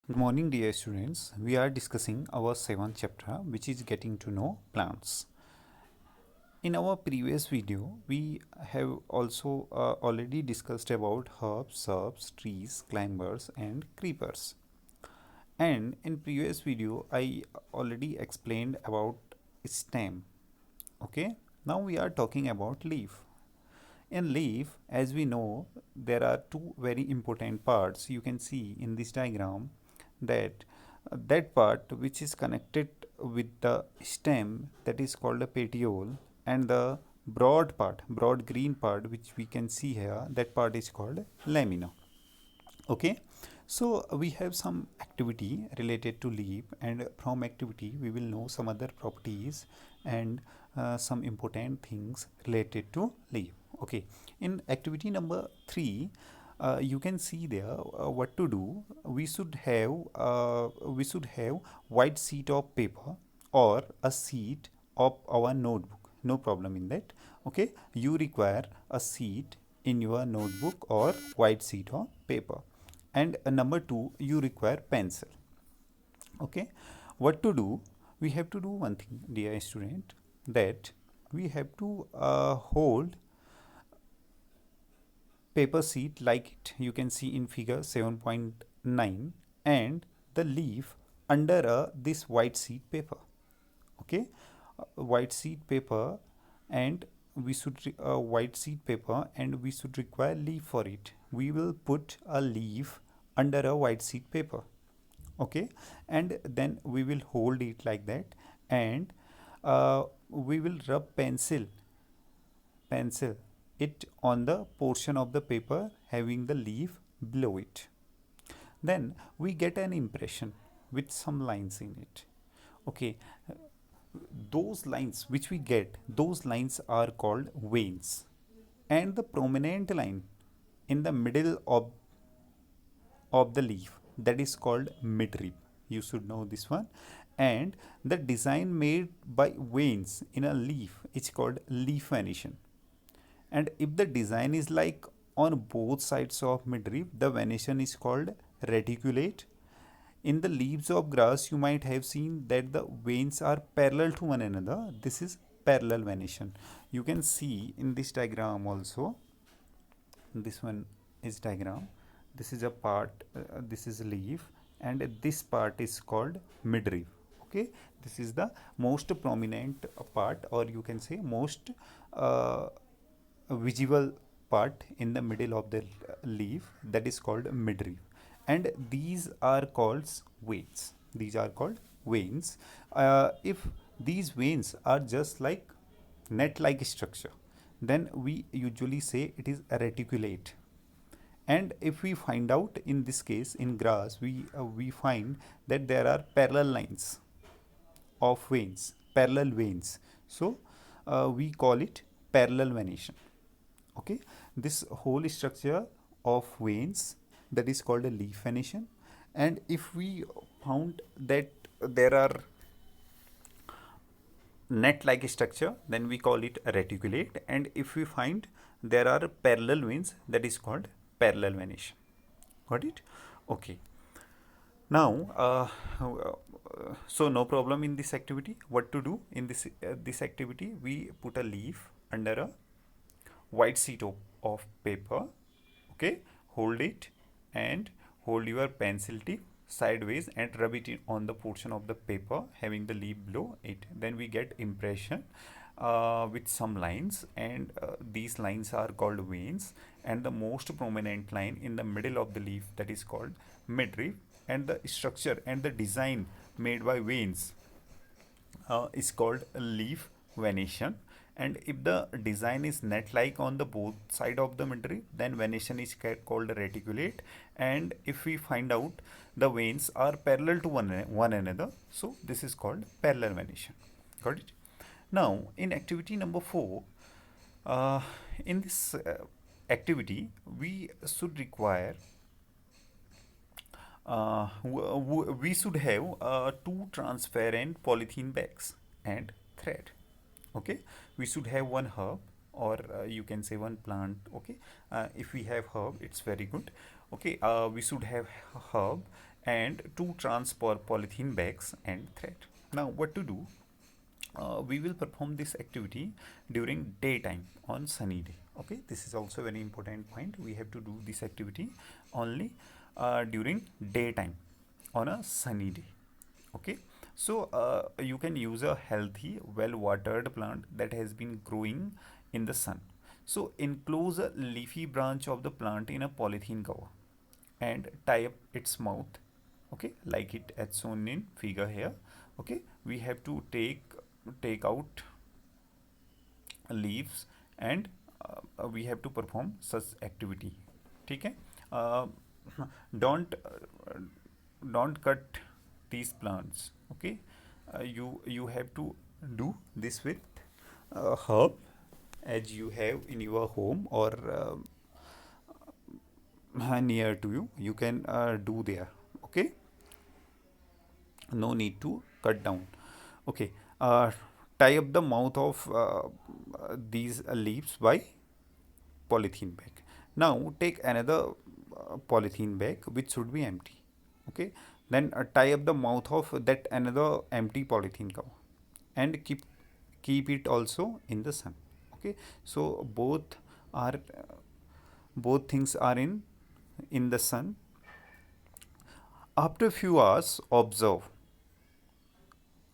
Good morning, dear students. We are discussing our seventh chapter, which is getting to know plants. In our previous video, we have also already discussed about herbs, shrubs, trees, climbers, and creepers. And in previous video, I already explained about stem. Okay. Now we are talking about leaf. In leaf, as we know, there are two very important parts. You can see in this diagram that that part which is connected with the stem, that is called a petiole, and the broad green part which we can see here, that part is called lamina. Okay, so we have some activity related to leaf, and from activity we will know some other properties and some important things related to leaf. Okay, in activity number 3, you can see there what to do. We should have white sheet of paper or a sheet of our notebook. No problem in that. Okay, you require a sheet in your notebook or white sheet of paper, and number 2, you require pencil. Okay, what to do? We have to do one thing, dear student, that we have to hold paper sheet like it you can see in figure 7.9, and the leaf under this white sheet paper. Okay, white sheet paper, and white sheet paper, and we should require leaf for it. We will put a leaf under a white sheet paper. Okay, and then we will hold it like that, and we will rub pencil it on the portion of the paper having the leaf below it. Then we get an impression with some lines in it. Okay, those lines which we get, those lines are called veins, and the prominent line in the middle of the leaf, that is called midrib. You should know this one. And the design made by veins in a leaf is called leaf venation. And if the design is like on both sides of midrib, the venation is called reticulate. In the leaves of grass, you might have seen that the veins are parallel to one another. This is parallel venation. You can see in this diagram also. This one is diagram. This is a part, this is a leaf, and this part is called midrib. Okay, this is the most prominent part, or you can say most visible part in the middle of the leaf, that is called midrib. And these are called veins. These are called veins. If these veins are just like net like structure, then we usually say it is a reticulate. And if we find out in this case in grass, we find that there are parallel lines of veins, parallel veins. So we call it parallel venation. Okay, this whole structure of veins, that is called a leaf venation. And if we found that there are net like structure, then we call it a reticulate. And if we find there are parallel veins, that is called parallel venation. Got it? Okay, now so no problem in this activity. What to do in this activity? We put a leaf under a white sheet of paper. Okay, hold it and hold your pencil tip sideways and rub it on the portion of the paper having the leaf below it. Then we get impression with some lines, and these lines are called veins, and the most prominent line in the middle of the leaf, that is called midrib. And the structure and the design made by veins is called leaf venation. And if the design is net like on the both side of the midrib, then venation is called reticulate. And if we find out the veins are parallel to one another, so this is called parallel venation. Got it? Now in activity number 4, uh, in this activity we should require we should have two transparent polythene bags and thread. Okay, we should have one herb, or you can say one plant. Okay, if we have herb, it's very good. Okay, we should have herb, and 2 transport polythene bags and thread. Now what to do? We will perform this activity during daytime on sunny day. Okay, this is also a very important point. We have to do this activity only during daytime on a sunny day. Okay, so you can use a healthy well watered plant that has been growing in the sun. So enclose a leafy branch of the plant in a polythene cover and tie up its mouth, okay, like it as shown in figure here. Okay, we have to take out leaves and we have to perform such activity. ठीक है? Don't don't cut these plants. Okay, you have to do this with herb as you have in your home or near to you. You can do there. Okay, no need to cut down. Okay, tie up the mouth of these leaves by polythene bag. Now take another polythene bag which should be empty. Okay, then tie up the mouth of that another empty polythene cover and keep it also in the sun. Okay, so both things are in the sun. After a few hours, observe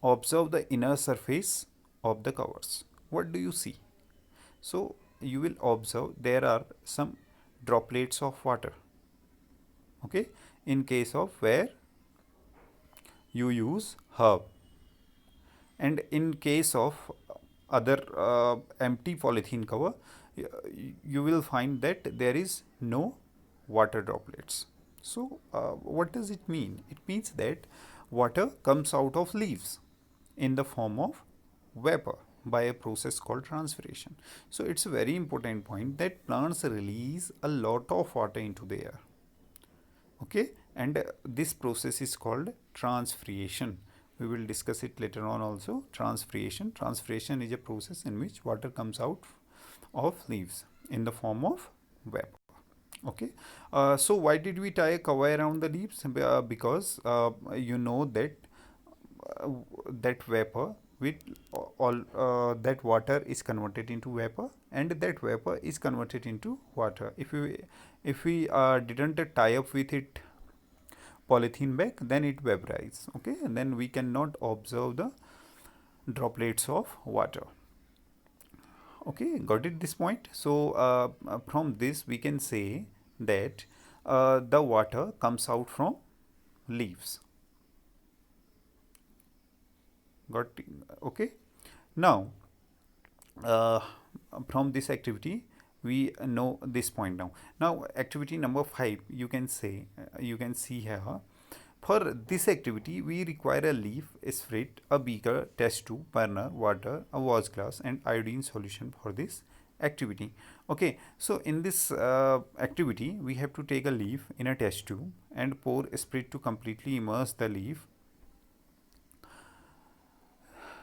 the inner surface of the covers. What do you see? So you will observe there are some droplets of water. Okay, in case of where you use herb, and in case of other empty polythene cover, you will find that there is no water droplets. So what does it mean? It means that water comes out of leaves in the form of vapor by a process called transpiration. So it's a very important point that plants release a lot of water into the air. Okay, and this process is called transpiration. We will discuss it later on also. Transpiration is a process in which water comes out of leaves in the form of vapor. Okay, so why did we tie a cover around the leaves? Because you know that that vapor with all that water is converted into vapor, and that vapor is converted into water. If we didn't tie up with it polythene bag, then it vaporizes. Okay, and then we cannot observe the droplets of water. Okay, got it this point? So from this we can say that the water comes out from leaves. Got it? Okay. Now uh, from this activity we know this point now. Now activity number 5, you can say you can see here. For this activity, we require a leaf, a spirit, a beaker, test tube, burner, water, a wash glass, and iodine solution for this activity. Okay, so in this activity, we have to take a leaf in a test tube and pour a spirit to completely immerse the leaf.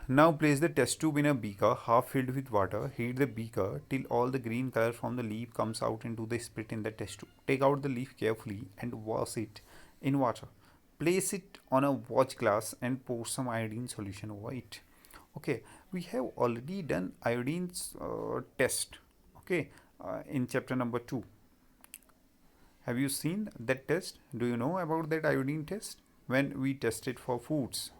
Now place the test tube in a beaker half filled with water. Heat the beaker till all the green color from the leaf comes out into the spirit in the test tube. Take out the leaf carefully and wash it in water. Place it on a watch glass and pour some iodine solution over it. Okay, we have already done iodine test. Okay, in chapter number 2. Have you seen that test? Do you know about that iodine test? When we tested for foods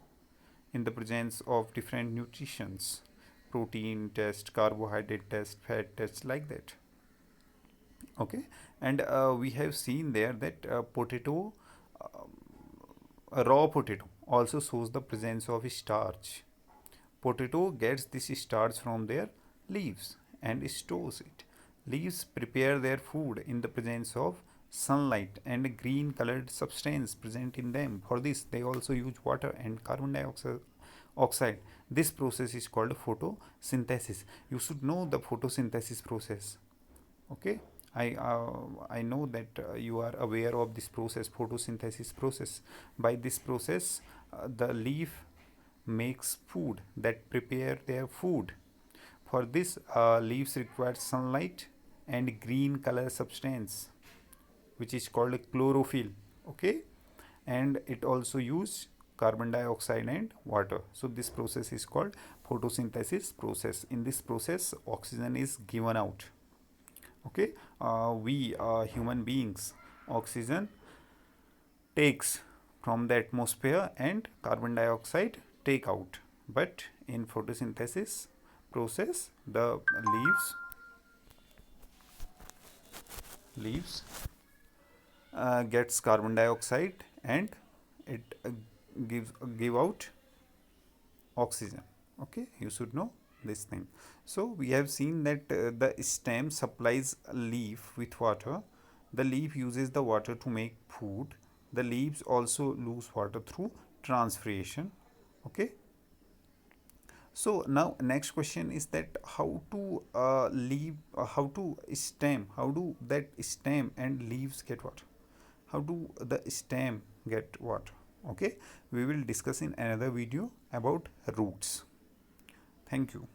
in the presence of different nutritions, protein test, carbohydrate test, fat test, like that. Okay, and we have seen there that potato, raw potato also shows the presence of starch. Potato gets this starch from their leaves and stores it. Leaves prepare their food in the presence of sunlight and green colored substance present in them. For this, they also use water and carbon dioxide. This process is called photosynthesis. You should know the photosynthesis process. Okay, I know that you are aware of this process, photosynthesis process. By this process, the leaf makes food, that prepare their food. For this, leaves require sunlight and green color substance which is called chlorophyll. Okay, and it also use carbon dioxide and water. So this process is called photosynthesis process. In this process, oxygen is given out. Okay, we human beings, oxygen takes from the atmosphere and carbon dioxide take out. But in photosynthesis process, the leaves gets carbon dioxide and it give out oxygen. Okay, you should know this thing. So we have seen that the stem supplies a leaf with water. The leaf uses the water to make food. The leaves also lose water through transpiration. Okay, so now next question is that how to how to stem, how do that stem and leaves get water? How do the stem get water? Okay, we will discuss in another video about roots. Thank you.